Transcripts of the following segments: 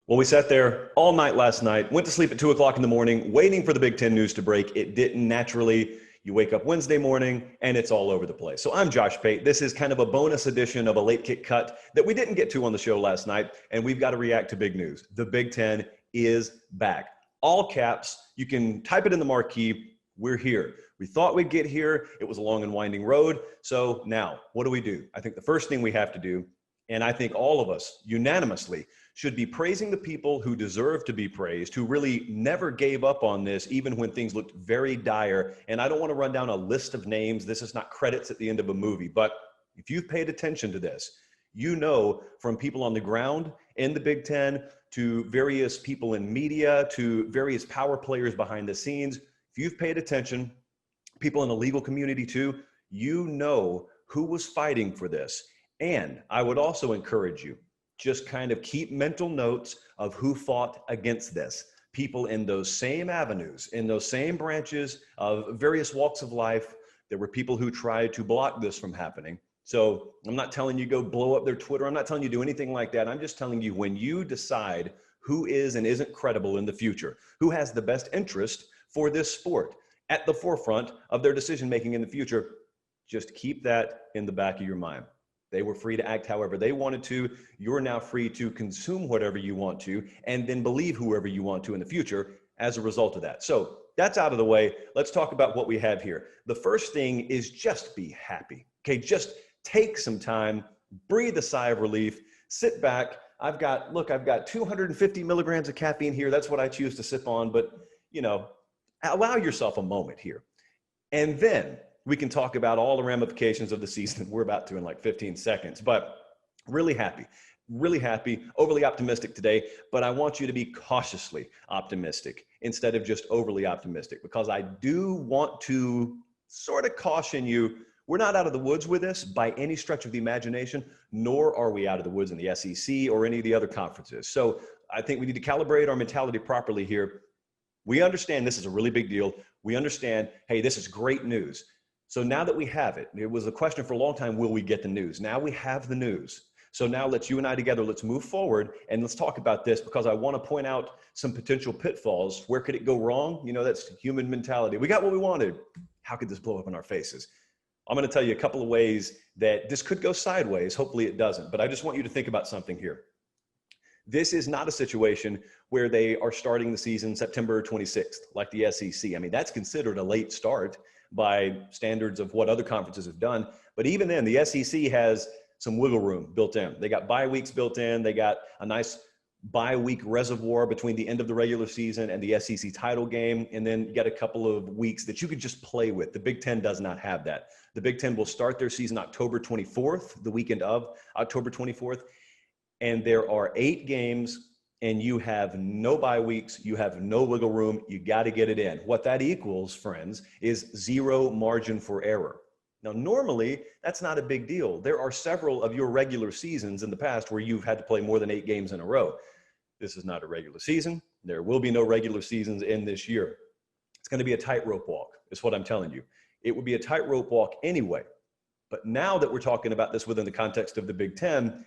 Well, we sat there all night last night, went to sleep at 2 o'clock in the morning, waiting for the Big Ten news to break. It didn't naturally. You wake up Wednesday morning and it's all over the place. So I'm Josh Pate. This is kind of a bonus edition of a late kick cut that we didn't get to on the show last night. And we've got to react to big news. The Big Ten is back. All caps. You can type it in the marquee. We're here. We thought we'd get here. It was a long and winding road. So now what do? I think the first thing we have to do, and I think all of us unanimously should be praising the people who deserve to be praised, who really never gave up on this, even when things looked very dire. And I don't want to run down a list of names. This is not credits at the end of a movie. But if you've paid attention to this, you know, from people on the ground in the Big Ten to various people in media to various power players behind the scenes, if you've paid attention, people in the legal community too, you know who was fighting for this. And I would also encourage you, just kind of keep mental notes of who fought against this. People in those same avenues, in those same branches of various walks of life. There were people who tried to block this from happening. So I'm not telling you go blow up their Twitter. I'm not telling you do anything like that. I'm just telling you, when you decide who is and isn't credible in the future, who has the best interest for this sport at the forefront of their decision-making in the future, just keep that in the back of your mind. They were free to act however they wanted to. You're now free to consume whatever you want to, and then believe whoever you want to in the future as a result of that. So that's out of the way. Let's talk about what we have here. The first thing is just be happy. Okay, just take some time, breathe a sigh of relief, sit back. I've got 250 milligrams of caffeine here. That's what I choose to sip on, but allow yourself a moment here. And then we can talk about all the ramifications of the season. We're about to in like 15 seconds, but really happy, overly optimistic today. But I want you to be cautiously optimistic instead of just overly optimistic, because I do want to sort of caution you. We're not out of the woods with this by any stretch of the imagination, nor are we out of the woods in the SEC or any of the other conferences. So I think we need to calibrate our mentality properly here. We understand this is a really big deal. We understand, hey, this is great news. So now that we have it, it was a question for a long time, will we get the news? Now we have the news. So now let's, you and I together, let's move forward and let's talk about this, because I want to point out some potential pitfalls. Where could it go wrong? That's human mentality. We got what we wanted. How could this blow up in our faces? I'm going to tell you a couple of ways that this could go sideways. Hopefully it doesn't, but I just want you to think about something here. This is not a situation where they are starting the season September 26th, like the SEC. I mean, that's considered a late start by standards of what other conferences have done. But even then, the SEC has some wiggle room built in. They got bye weeks built in. They got a nice bye week reservoir between the end of the regular season and the SEC title game. And then you got a couple of weeks that you could just play with. The Big Ten does not have that. The Big Ten will start their season October 24th, the weekend of October 24th. And there are 8 games, and you have no bye weeks, you have no wiggle room, you got to get it in. What that equals, friends, is 0 margin for error. Now, normally, that's not a big deal. There are several of your regular seasons in the past where you've had to play more than 8 games in a row. This is not a regular season. There will be no regular seasons in this year. It's going to be a tightrope walk, is what I'm telling you. It would be a tightrope walk anyway. But now that we're talking about this within the context of the Big Ten,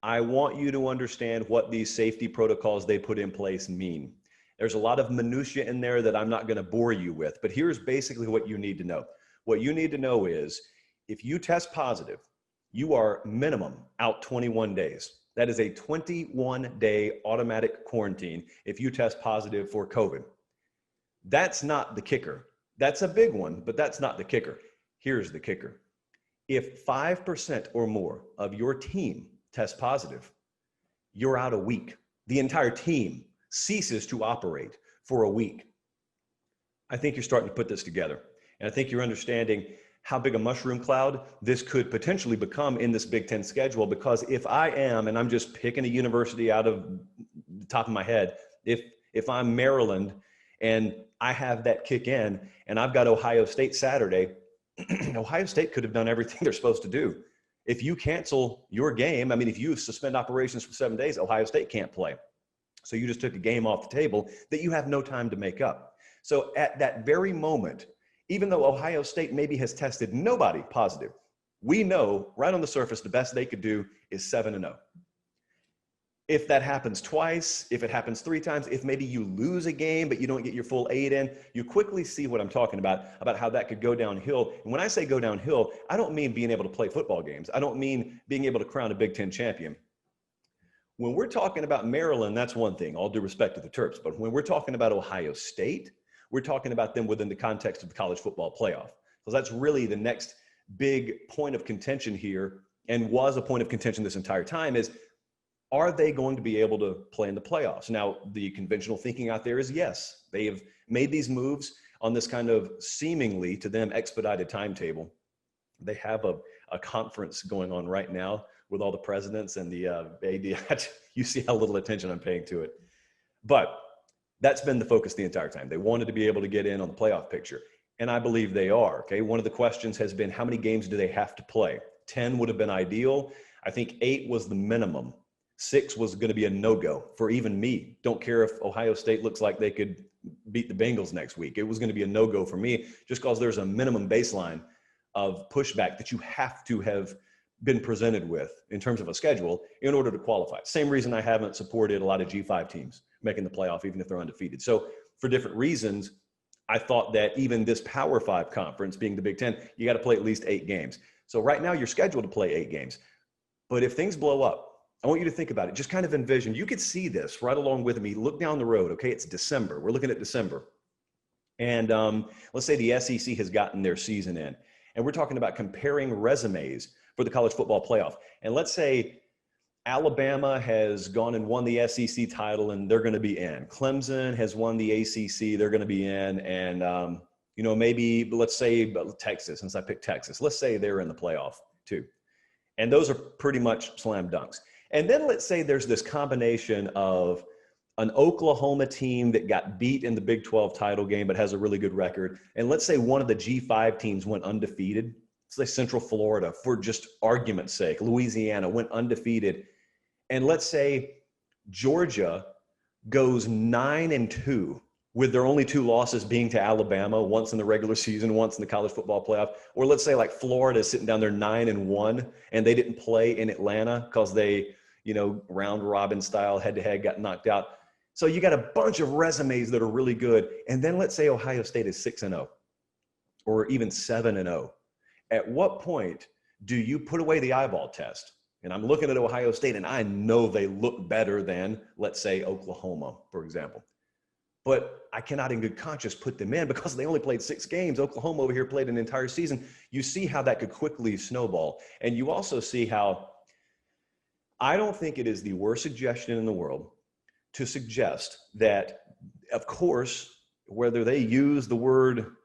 I want you to understand what these safety protocols they put in place mean. There's a lot of minutia in there that I'm not going to bore you with, but here's basically what you need to know. What you need to know is if you test positive, you are minimum out 21 days. That is a 21-day automatic quarantine if you test positive for COVID. That's not the kicker. That's a big one, but that's not the kicker. Here's the kicker. If 5% or more of your team test positive, you're out a week. The entire team ceases to operate for a week. I think you're starting to put this together. And I think you're understanding how big a mushroom cloud this could potentially become in this Big Ten schedule. Because if I am, and I'm just picking a university out of the top of my head, if I'm Maryland and I have that kick in and I've got Ohio State Saturday, Ohio State could have done everything they're supposed to do. If you cancel your game, I mean, if you suspend operations for 7 days, Ohio State can't play. So you just took a game off the table that you have no time to make up. So at that very moment, even though Ohio State maybe has tested nobody positive, we know right on the surface the best they could do is 7-0. If that happens twice, if it happens 3 times, if maybe you lose a game, but you don't get your full 8 in, you quickly see what I'm talking about how that could go downhill. And when I say go downhill, I don't mean being able to play football games. I don't mean being able to crown a Big Ten champion. When we're talking about Maryland, that's one thing, all due respect to the Terps. But when we're talking about Ohio State, we're talking about them within the context of the college football playoff. So that's really the next big point of contention here, and was a point of contention this entire time, is are they going to be able to play in the playoffs? Now, the conventional thinking out there is yes. They have made these moves on this kind of seemingly, to them, expedited timetable. They have a conference going on right now with all the presidents and the AD. You see how little attention I'm paying to it. But that's been the focus the entire time. They wanted to be able to get in on the playoff picture. And I believe they are, okay? One of the questions has been, how many games do they have to play? 10 would have been ideal. I think 8 was the minimum. 6 was going to be a no-go for even me. Don't care if Ohio State looks like they could beat the Bengals next week. It was going to be a no-go for me just because there's a minimum baseline of pushback that you have to have been presented with in terms of a schedule in order to qualify. Same reason I haven't supported a lot of G5 teams making the playoff, even if they're undefeated. So for different reasons, I thought that even this Power 5 conference, being the Big Ten, you got to play at least 8 games. So right now you're scheduled to play 8 games. But if things blow up, I want you to think about it. Just kind of envision. You could see this right along with me. Look down the road, okay? It's December. We're looking at December. And let's say the SEC has gotten their season in. And we're talking about comparing resumes for the college football playoff. And let's say Alabama has gone and won the SEC title, and they're going to be in. Clemson has won the ACC. They're going to be in. And, maybe let's say Texas, since I picked Texas. Let's say they're in the playoff too. And those are pretty much slam dunks. And then let's say there's this combination of an Oklahoma team that got beat in the Big 12 title game but has a really good record. And let's say one of the G5 teams went undefeated. Let's say Central Florida, for just argument's sake. Louisiana went undefeated. And let's say Georgia goes 9-2 with their only 2 losses being to Alabama, once in the regular season, once in the college football playoff. Or let's say like Florida is sitting down there 9-1 and they didn't play in Atlanta because they, round robin style, head-to-head, got knocked out. So you got a bunch of resumes that are really good. And then let's say Ohio State is 6-0 or even 7-0. At what point do you put away the eyeball test? And I'm looking at Ohio State and I know they look better than, let's say, Oklahoma, for example. But I cannot in good conscience put them in because they only played 6 games. Oklahoma over here played an entire season. You see how that could quickly snowball. And you also see how I don't think it is the worst suggestion in the world to suggest that, of course, whether they use the word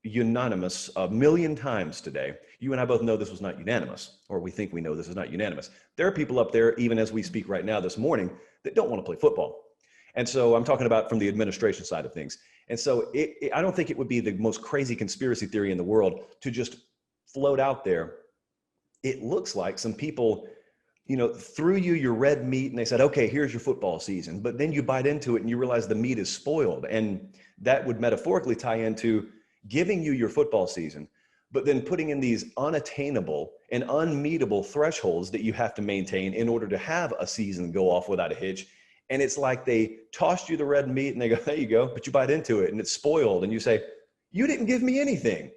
unanimous a million times today, you and I both know this was not unanimous, or we think we know this is not unanimous. There are people up there, even as we speak right now this morning, that don't want to play football. And so I'm talking about from the administration side of things. And so I don't think it would be the most crazy conspiracy theory in the world to just float out there. It looks like some people, threw you your red meat and they said, okay, here's your football season. But then you bite into it and you realize the meat is spoiled. And that would metaphorically tie into giving you your football season, but then putting in these unattainable and unmeetable thresholds that you have to maintain in order to have a season go off without a hitch. And it's like they tossed you the red meat and they go, there you go, but you bite into it and it's spoiled. And you say, you didn't give me anything.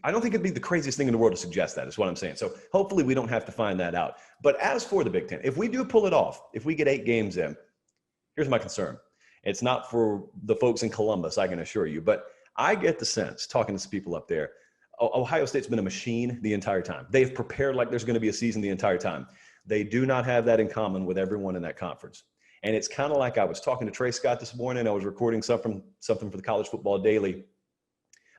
I don't think it'd be the craziest thing in the world to suggest that, is what I'm saying. So hopefully we don't have to find that out. But as for the Big Ten, if we do pull it off, if we get 8 games in, here's my concern. It's not for the folks in Columbus, I can assure you, but I get the sense, talking to some people up there, Ohio State's been a machine the entire time. They've prepared like there's going to be a season the entire time. They do not have that in common with everyone in that conference. And it's kind of like I was talking to Trey Scott this morning. I was recording something for the College Football Daily.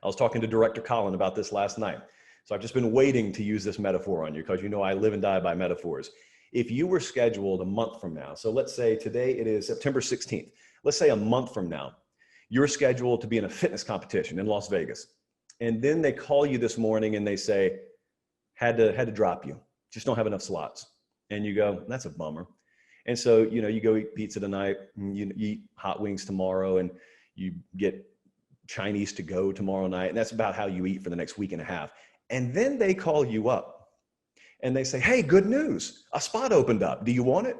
I was talking to Director Colin about this last night. So I've just been waiting to use this metaphor on you because I live and die by metaphors. If you were scheduled a month from now, so let's say today it is September 16th. Let's say a month from now, you're scheduled to be in a fitness competition in Las Vegas. And then they call you this morning and they say, had to drop you. Just don't have enough slots. And you go, that's a bummer. And so, you go eat pizza tonight, and you eat hot wings tomorrow, and you get Chinese to go tomorrow night. And that's about how you eat for the next week and a half. And then they call you up and they say, hey, good news. A spot opened up. Do you want it?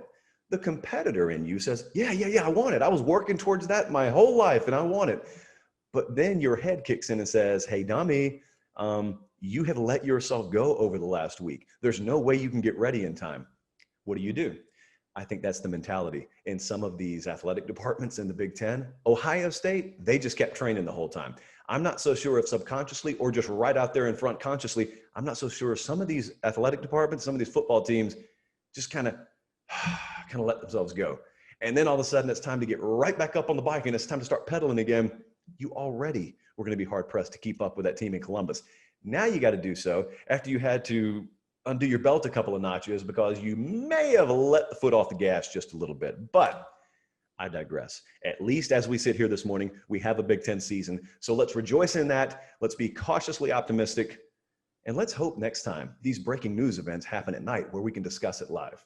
The competitor in you says, yeah, I want it. I was working towards that my whole life and I want it. But then your head kicks in and says, hey, dummy, you have let yourself go over the last week. There's no way you can get ready in time. What do? I think that's the mentality in some of these athletic departments in the Big Ten. Ohio State, they just kept training the whole time. I'm not so sure if subconsciously or just right out there in front consciously, I'm not so sure some of these athletic departments, some of these football teams just kind of let themselves go. And then all of a sudden it's time to get right back up on the bike and it's time to start pedaling again. You already were going to be hard pressed to keep up with that team in Columbus. Now you got to do so after you had to undo your belt a couple of notches because you may have let the foot off the gas just a little bit. But I digress. At least as we sit here this morning, we have a Big Ten season. So let's rejoice in that. Let's be cautiously optimistic. And let's hope next time these breaking news events happen at night where we can discuss it live.